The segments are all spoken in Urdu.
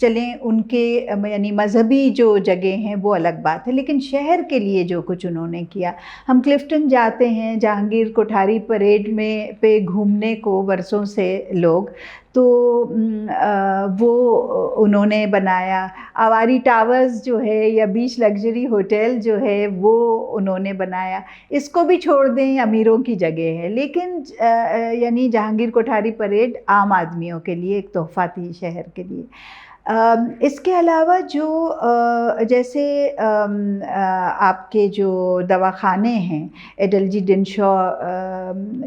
چلیں ان کے یعنی مذہبی جو جگہ ہیں وہ الگ بات ہے، لیکن شہر کے لیے جو کچھ انہوں نے کیا، ہم کلفٹن جاتے ہیں جہانگیر کوٹھاری پریڈ میں پہ گھومنے کو برسوں سے لوگ، تو وہ انہوں نے بنایا، آواری ٹاورز جو ہے یا بیچ لگژری ہوٹل جو ہے وہ انہوں نے بنایا، اس کو بھی چھوڑ دیں امیروں کی جگہ ہے، لیکن یعنی جہانگیر کوٹھاری پریڈ عام آدمیوں کے لیے ایک تحفہ تھی شہر کے لیے۔ اس کے علاوہ جو جیسے آپ کے جو دواخانے ہیں، ایڈلجی ڈنشا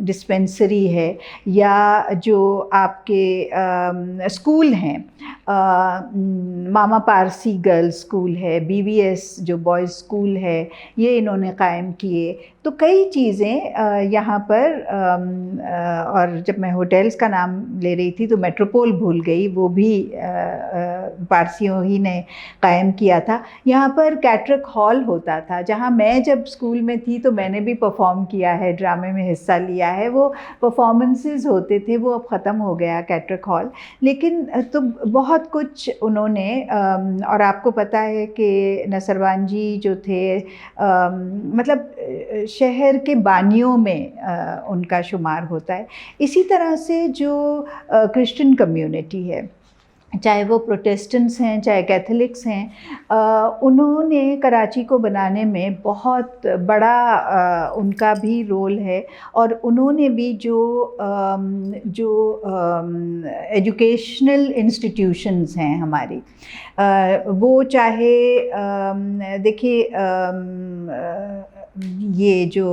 ڈسپینسری ہے، یا جو آپ کے اسکول ہیں، ماما پارسی گرلز اسکول ہے، بی وی ایس جو بوائز اسکول ہے، یہ انہوں نے قائم کیے۔ تو کئی چیزیں یہاں پر، اور جب میں ہوٹلز کا نام لے رہی تھی تو میٹروپول بھول گئی، وہ بھی پارسیوں ہی نے قائم کیا تھا۔ یہاں پر کیٹرک ہال ہوتا تھا، جہاں میں جب اسکول میں تھی تو میں نے بھی پرفارم کیا ہے، ڈرامے میں حصہ لیا ہے، وہ پرفارمنسز ہوتے تھے، وہ اب ختم ہو گیا کیٹرک ہال، لیکن تو بہت کچھ انہوں نے، اور آپ کو پتہ ہے کہ نصروان جی جو تھے، مطلب شہر کے بانیوں میں ان کا شمار ہوتا ہے۔ اسی طرح سے جو کرسچن کمیونٹی ہے، چاہے وہ پروٹیسٹنٹس ہیں چاہے کیتھولکس ہیں، انہوں نے کراچی کو بنانے میں بہت بڑا ان کا بھی رول ہے، اور انہوں نے بھی جو ایجوکیشنل انسٹیٹیوشنز ہیں ہماری، وہ چاہے دیکھیے یہ جو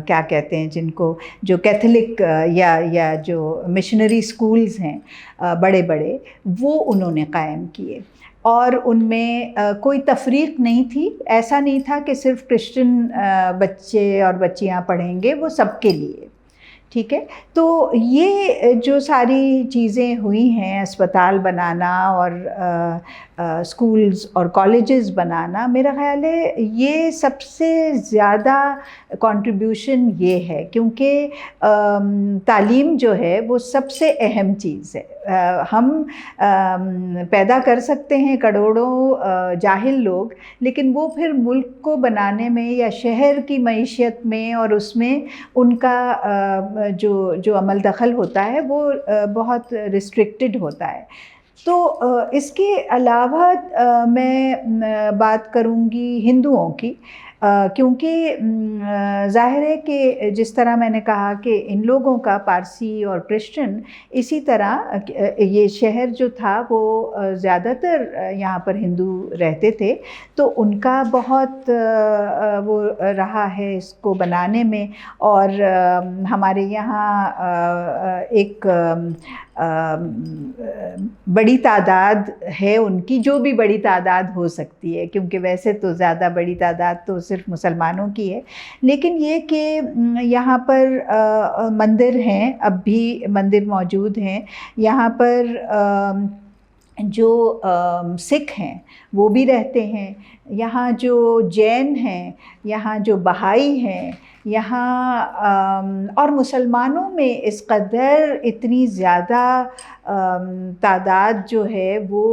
کیا کہتے ہیں جن کو، جو کیتھولک یا جو مشنری اسکولز ہیں بڑے بڑے، وہ انہوں نے قائم کیے، اور ان میں کوئی تفریق نہیں تھی، ایسا نہیں تھا کہ صرف کرسچن بچے اور بچیاں پڑھیں گے، وہ سب کے لیے، ٹھیک ہے۔ تو یہ جو ساری چیزیں ہوئی ہیں، اسپتال بنانا اور اسکولز اور کالجز بنانا، میرا خیال ہے یہ سب سے زیادہ کنٹریبیوشن یہ ہے، کیونکہ تعلیم جو ہے وہ سب سے اہم چیز ہے۔ ہم پیدا کر سکتے ہیں کروڑوں جاہل لوگ، لیکن وہ پھر ملک کو بنانے میں یا شہر کی معیشت میں اور اس میں ان کا جو عمل دخل ہوتا ہے وہ بہت ریسٹرکٹڈ ہوتا ہے۔ تو اس کے علاوہ میں بات کروں گی ہندوؤں کی، کیونکہ ظاہر ہے کہ جس طرح میں نے کہا کہ ان لوگوں کا پارسی اور کرسچن، اسی طرح یہ شہر جو تھا وہ زیادہ تر یہاں پر ہندو رہتے تھے، تو ان کا بہت وہ رہا ہے اس کو بنانے میں، اور ہمارے یہاں ایک بڑی تعداد ہے ان کی، جو بھی بڑی تعداد ہو سکتی ہے، کیونکہ ویسے تو زیادہ بڑی تعداد تو صرف مسلمانوں کی ہے، لیکن یہ کہ یہاں پر مندر ہیں، اب بھی مندر موجود ہیں یہاں پر، جو سکھ ہیں وہ بھی رہتے ہیں یہاں، جو جین ہیں یہاں، جو بہائی ہیں یہاں، اور مسلمانوں میں اس قدر اتنی زیادہ تعداد جو ہے وہ،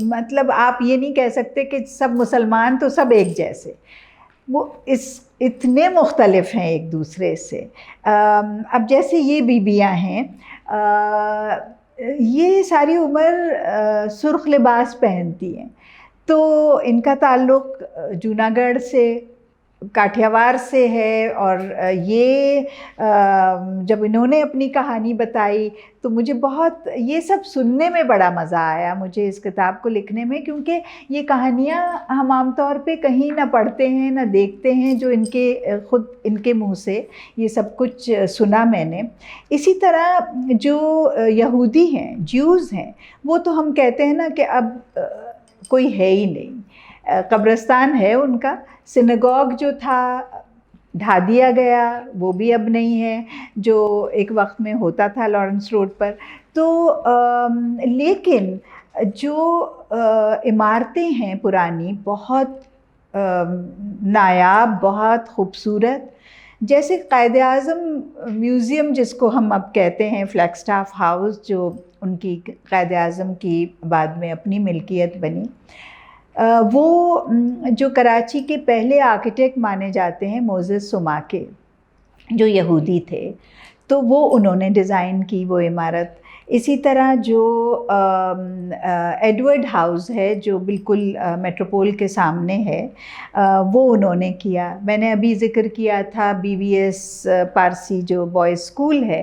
مطلب آپ یہ نہیں کہہ سکتے کہ سب مسلمان تو سب ایک جیسے، وہ اتنے مختلف ہیں ایک دوسرے سے۔ اب جیسے یہ بیبیاں ہیں، یہ ساری عمر سرخ لباس پہنتی ہیں، تو ان کا تعلق جوناگڑھ سے، کاٹھیاوار سے ہے، اور یہ جب انہوں نے اپنی کہانی بتائی تو مجھے بہت یہ سب سننے میں بڑا مزہ آیا مجھے اس کتاب کو لکھنے میں، کیونکہ یہ کہانیاں ہم عام طور پہ کہیں نہ پڑھتے ہیں نہ دیکھتے ہیں، جو خود ان کے منہ سے یہ سب کچھ سنا میں نے۔ اسی طرح جو یہودی ہیں، جیوز ہیں، وہ تو ہم کہتے ہیں نا کہ اب کوئی ہے ہی نہیں، قبرستان ہے ان کا، سینگوگ جو تھا ڈھا دیا گیا، وہ بھی اب نہیں ہے، جو ایک وقت میں ہوتا تھا لارنس روڈ پر۔ تو لیکن جو عمارتیں ہیں پرانی، بہت نایاب، بہت خوبصورت، جیسے قائد اعظم میوزیم جس کو ہم اب کہتے ہیں، فلیگسٹاف ہاؤس جو ان کی قائد اعظم کی بعد میں اپنی ملکیت بنی، وہ جو کراچی کے پہلے آرکیٹیکٹ مانے جاتے ہیں موزس سوماکے، جو یہودی تھے، تو وہ انہوں نے ڈیزائن کی وہ عمارت۔ اسی طرح جو ایڈورڈ ہاؤس ہے جو بالکل میٹروپول کے سامنے ہے، وہ انہوں نے کیا۔ میں نے ابھی ذکر کیا تھا BVS پارسی جو بوائز اسکول ہے،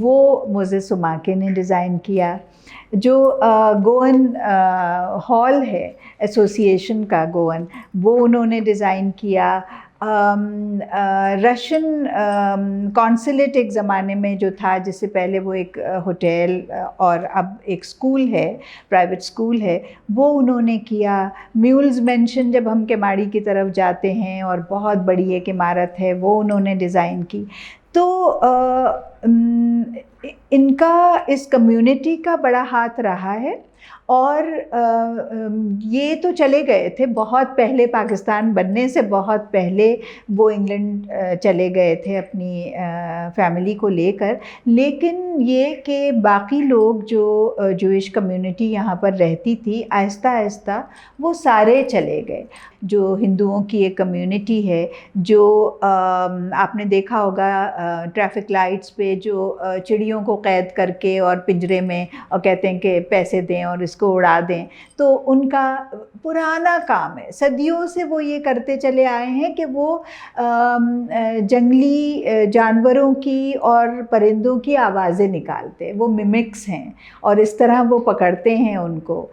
وہ موزس سوماکے نے ڈیزائن کیا۔ جو گوون ہال ہے ایسوسی ایشن کا گوون، وہ انہوں نے ڈیزائن کیا۔ رشین کونسلیٹ ایک زمانے میں جو تھا، جس سے پہلے وہ ایک ہوٹل اور اب ایک اسکول ہے، پرائیویٹ اسکول ہے، وہ انہوں نے کیا۔ میولز مینشن جب ہم کیماڑی کی طرف جاتے ہیں اور بہت بڑی ایک عمارت ہے، وہ انہوں نے ڈیزائن کی۔ تو ان کا اس کمیونٹی کا بڑا ہاتھ رہا ہے، اور یہ تو چلے گئے تھے بہت پہلے، پاکستان بننے سے بہت پہلے وہ انگلینڈ چلے گئے تھے اپنی فیملی کو لے کر، لیکن یہ کہ باقی لوگ جو جوئش کمیونٹی یہاں پر رہتی تھی، آہستہ آہستہ وہ سارے چلے گئے۔ جو ہندوؤں کی ایک کمیونٹی ہے، جو آپ نے دیکھا ہوگا ٹریفک لائٹس پہ جو چڑیوں کو قید کر کے اور پنجرے میں اور کہتے ہیں کہ پیسے دیں اور اس کو اڑا دیں، تو ان کا پرانا کام ہے، صدیوں سے وہ یہ کرتے چلے آئے ہیں کہ وہ جنگلی جانوروں کی اور پرندوں کی آوازیں نکالتے، وہ ممکس ہیں اور اس طرح وہ پکڑتے ہیں ان کو۔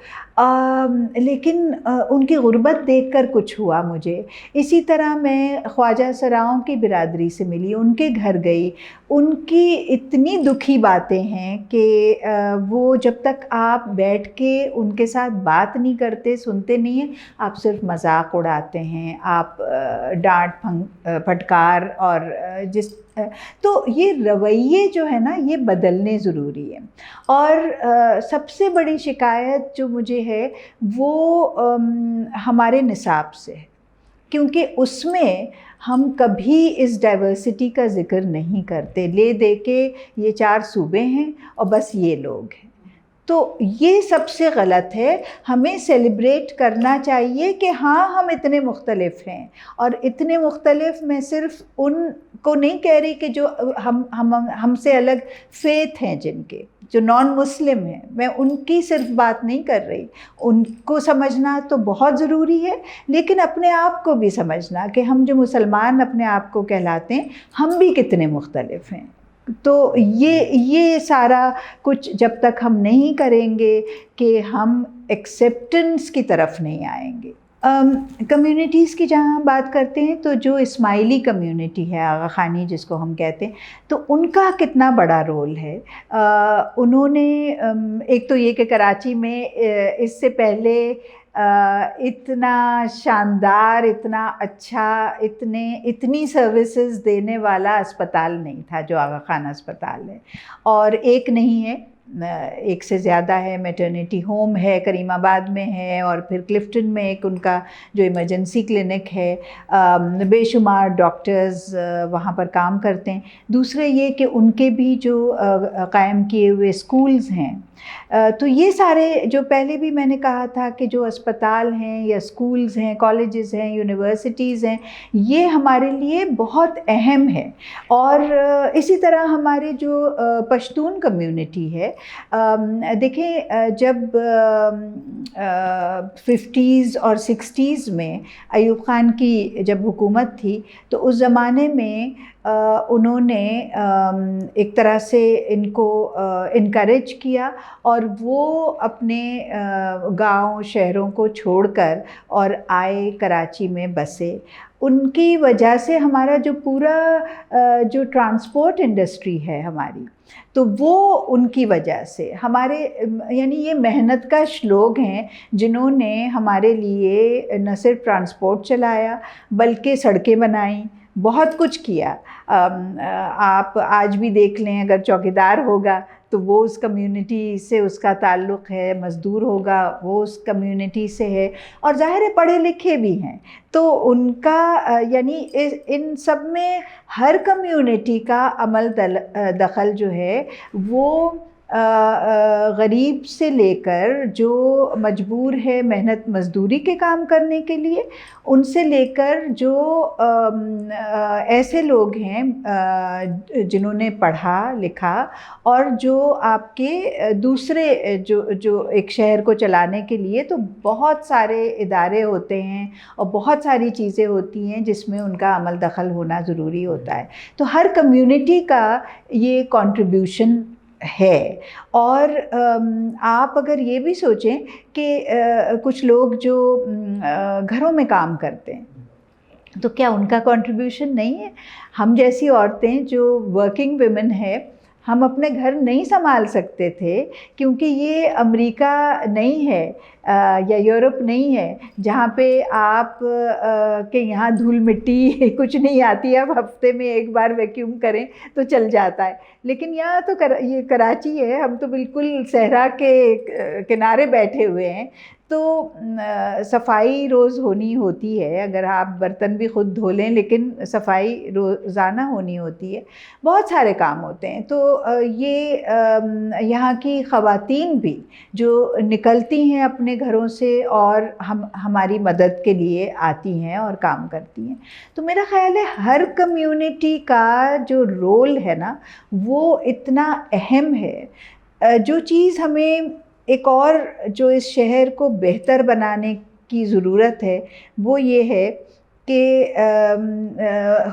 لیکن ان کی غربت دیکھ کر کچھ ہوا مجھے۔ اسی طرح میں خواجہ سراؤں کی برادری سے ملی، ان کے گھر گئی، ان کی اتنی دکھی باتیں ہیں کہ وہ جب تک آپ بیٹھ کے ان کے ساتھ بات نہیں کرتے، سنتے نہیں ہیں، آپ صرف مذاق اڑاتے ہیں، آپ ڈانٹ پھٹکار اور تو یہ رویے جو ہے نا، یہ بدلنے ضروری ہے۔ اور سب سے بڑی شکایت جو مجھے ہے وہ ہمارے نصاب سے ہے، کیونکہ اس میں ہم کبھی اس ڈائیورسٹی کا ذکر نہیں کرتے، لے دے کے یہ 4 صوبے ہیں اور بس یہ لوگ ہیں۔ تو یہ سب سے غلط ہے۔ ہمیں سیلیبریٹ کرنا چاہیے کہ ہاں ہم اتنے مختلف ہیں، اور اتنے مختلف میں صرف ان کو نہیں کہہ رہی کہ جو ہم سے الگ فیتھ ہیں، جن کے جو نان مسلم ہیں، میں ان کی صرف بات نہیں کر رہی۔ ان کو سمجھنا تو بہت ضروری ہے، لیکن اپنے آپ کو بھی سمجھنا کہ ہم جو مسلمان اپنے آپ کو کہلاتے ہیں، ہم بھی کتنے مختلف ہیں۔ تو یہ سارا کچھ جب تک ہم نہیں کریں گے کہ ہم ایکسیپٹنس کی طرف نہیں آئیں گے۔ کمیونٹیز کی جہاں بات کرتے ہیں، تو جو اسماعیلی کمیونٹی ہے، آغا خانی جس کو ہم کہتے ہیں، تو ان کا کتنا بڑا رول ہے۔ انہوں نے ایک تو یہ کہ کراچی میں اس سے پہلے اتنا شاندار، اتنا اچھا، اتنی سروسز دینے والا اسپتال نہیں تھا جو آغا خان اسپتال ہے، اور ایک نہیں ہے، ایک سے زیادہ ہے۔ میٹرنیٹی ہوم ہے، کریم آباد میں ہے، اور پھر کلفٹن میں ایک ان کا جو ایمرجنسی کلینک ہے، بے شمار ڈاکٹرز وہاں پر کام کرتے ہیں۔ دوسرے یہ کہ ان کے بھی جو قائم کیے ہوئے اسکولز ہیں، تو یہ سارے جو پہلے بھی میں نے کہا تھا کہ جو اسپتال ہیں یا اسکولز ہیں، کالجز ہیں، یونیورسٹیز ہیں، یہ ہمارے لیے بہت اہم ہے۔ اور اسی طرح ہمارے جو پشتون کمیونٹی ہے، دیکھیں جب 50s اور 60s میں ایوب خان کی جب حکومت تھی، تو اس زمانے میں انہوں نے ایک طرح سے ان کو انکریج کیا، اور وہ اپنے گاؤں شہروں کو چھوڑ کر اور آئے کراچی میں بسے۔ ان کی وجہ سے ہمارا جو پورا جو ٹرانسپورٹ انڈسٹری ہے ہماری، تو وہ ان کی وجہ سے ہمارے، یعنی یہ محنت کش لوگ ہیں جنہوں نے ہمارے لیے نہ صرف ٹرانسپورٹ چلایا بلکہ سڑکیں بنائیں، بہت کچھ کیا۔ آپ آج بھی دیکھ لیں، اگر چوکیدار ہوگا تو تو وہ اس کمیونٹی سے اس کا تعلق ہے، مزدور ہوگا وہ اس کمیونٹی سے ہے، اور ظاہر ہے پڑھے لکھے بھی ہیں، تو ان کا یعنی ان سب میں ہر کمیونٹی کا عمل دخل جو ہے وہ غریب سے لے کر جو مجبور ہے محنت مزدوری کے کام کرنے کے لیے، ان سے لے کر جو ایسے لوگ ہیں جنہوں نے پڑھا لکھا اور جو آپ کے دوسرے جو ایک شہر کو چلانے کے لیے تو بہت سارے ادارے ہوتے ہیں اور بہت ساری چیزیں ہوتی ہیں جس میں ان کا عمل دخل ہونا ضروری ہوتا ہے. تو ہر کمیونٹی کا یہ کنٹریبیوشن ہے. اور آپ اگر یہ بھی سوچیں کہ کچھ لوگ جو گھروں میں کام کرتے ہیں تو کیا ان کا کنٹریبیوشن نہیں ہے؟ ہم جیسی عورتیں جو ورکنگ ویمن ہے، ہم اپنے گھر نہیں سنبھال سکتے تھے کیونکہ یہ امریکہ نہیں ہے یا یورپ نہیں ہے جہاں پہ آپ کے یہاں دھول مٹی کچھ نہیں آتی، آپ ہفتے میں ایک بار ویکیوم کریں تو چل جاتا ہے. لیکن یہاں تو یہ کراچی ہے، ہم تو بالکل صحرا کے کنارے بیٹھے ہوئے ہیں، تو صفائی روز ہونی ہوتی ہے. اگر آپ برتن بھی خود دھو لیں لیکن صفائی روزانہ ہونی ہوتی ہے، بہت سارے کام ہوتے ہیں. تو یہ یہاں کی خواتین بھی جو نکلتی ہیں اپنے گھروں سے اور ہماری مدد کے لیے آتی ہیں اور کام کرتی ہیں. تو میرا خیال ہے ہر کمیونٹی کا جو رول ہے نا وہ اتنا اہم ہے. جو چیز ہمیں ایک اور جو اس شہر کو بہتر بنانے کی ضرورت ہے وہ یہ ہے کہ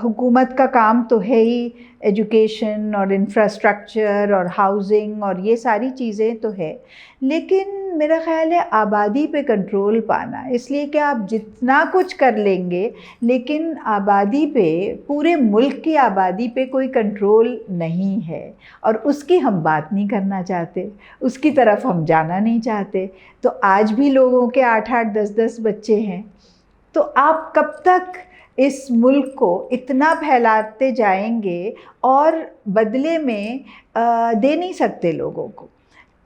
حکومت کا کام تو ہے ہی، ایجوکیشن اور انفراسٹرکچر اور ہاؤزنگ اور یہ ساری چیزیں تو ہے، لیکن میرا خیال ہے آبادی پہ کنٹرول پانا، اس لیے کہ آپ جتنا کچھ کر لیں گے لیکن آبادی پہ، پورے ملک کی آبادی پہ کوئی کنٹرول نہیں ہے، اور اس کی ہم بات نہیں کرنا چاہتے، اس کی طرف ہم جانا نہیں چاہتے. تو آج بھی لوگوں کے 8-8 10-10 بچے ہیں، تو آپ کب تک اس ملک کو اتنا پھیلاتے جائیں گے اور بدلے میں دے نہیں سکتے لوگوں کو.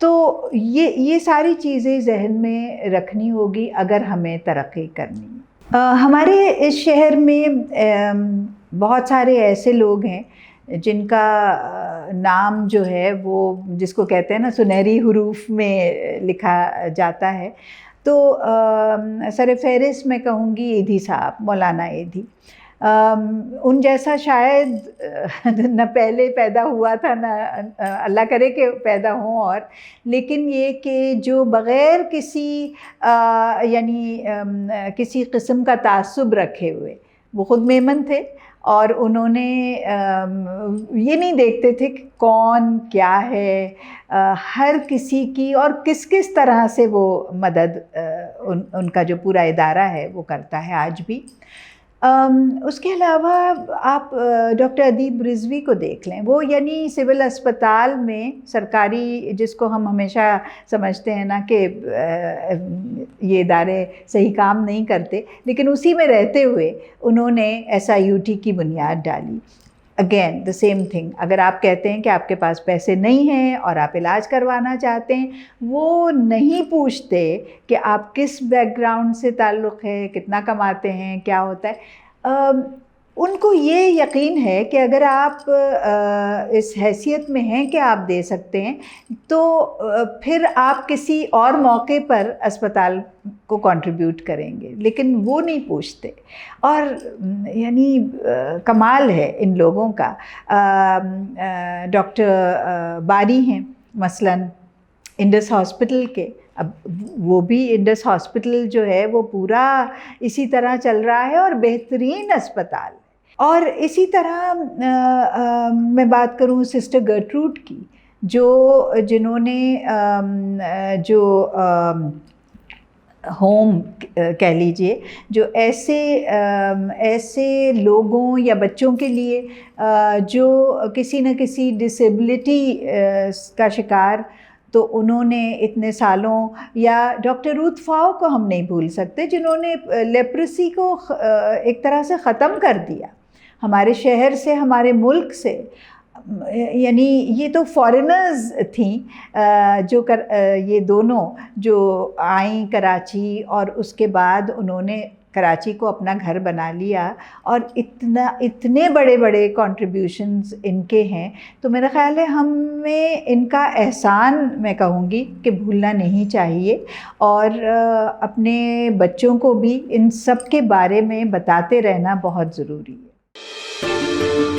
تو یہ ساری چیزیں ذہن میں رکھنی ہوگی اگر ہمیں ترقی کرنی ہے. ہمارے اس شہر میں بہت سارے ایسے لوگ ہیں جن کا نام جو ہے وہ جس کو کہتے ہیں نا سنہری حروف میں لکھا جاتا ہے. تو سر فہرست میں کہوں گی ایدھی صاحب، مولانا ایدھی. ان جیسا شاید نہ پہلے پیدا ہوا تھا، نہ اللہ کرے کہ پیدا ہوں، اور لیکن یہ کہ جو بغیر کسی یعنی کسی قسم کا تعصب رکھے ہوئے، وہ خود میمن تھے اور انہوں نے یہ نہیں دیکھتے تھے کہ کون کیا ہے، ہر کسی کی اور کس کس طرح سے وہ مدد ان کا جو پورا ادارہ ہے وہ کرتا ہے آج بھی. اس کے علاوہ آپ ڈاکٹر ادیب رضوی کو دیکھ لیں، وہ یعنی سول اسپتال میں سرکاری، جس کو ہم ہمیشہ سمجھتے ہیں نا کہ یہ ادارے صحیح کام نہیں کرتے، لیکن اسی میں رہتے ہوئے انہوں نے SIUT کی بنیاد ڈالی. اگین دا سیم تھنگ، اگر آپ کہتے ہیں کہ آپ کے پاس پیسے نہیں ہیں اور آپ علاج کروانا چاہتے ہیں، وہ نہیں پوچھتے کہ آپ کس بیک گراؤنڈ سے تعلق ہے، کتنا کماتے ہیں، کیا ہوتا ہے. ان کو یہ یقین ہے کہ اگر آپ اس حیثیت میں ہیں کہ آپ دے سکتے ہیں تو پھر آپ کسی اور موقع پر اسپتال کو کنٹریبیوٹ کریں گے، لیکن وہ نہیں پوچھتے. اور یعنی کمال ہے ان لوگوں کا. ڈاکٹر باری ہیں مثلاً انڈس ہاسپٹل کے، اب وہ بھی انڈس ہاسپٹل جو ہے وہ پورا اسی طرح چل رہا ہے اور بہترین اسپتال. اور اسی طرح میں بات کروں سسٹر گرٹروڈ کی، جنہوں نے جو ہوم کہہ لیجئے، جو ایسے لوگوں یا بچوں کے لیے جو کسی نہ کسی ڈسیبلٹی کا شکار، تو انہوں نے اتنے سالوں، یا ڈاکٹر روتھ فاؤ کو ہم نہیں بھول سکتے جنہوں نے لیپریسی کو ایک طرح سے ختم کر دیا ہمارے شہر سے، ہمارے ملک سے. یعنی یہ تو فارنرز تھیں یہ دونوں جو آئیں کراچی، اور اس کے بعد انہوں نے کراچی کو اپنا گھر بنا لیا، اور اتنے بڑے بڑے کنٹریبیوشنز ان کے ہیں، تو میرا خیال ہے ہمیں ان کا احسان میں کہوں گی کہ بھولنا نہیں چاہیے، اور اپنے بچوں کو بھی ان سب کے بارے میں بتاتے رہنا بہت ضروری ہے۔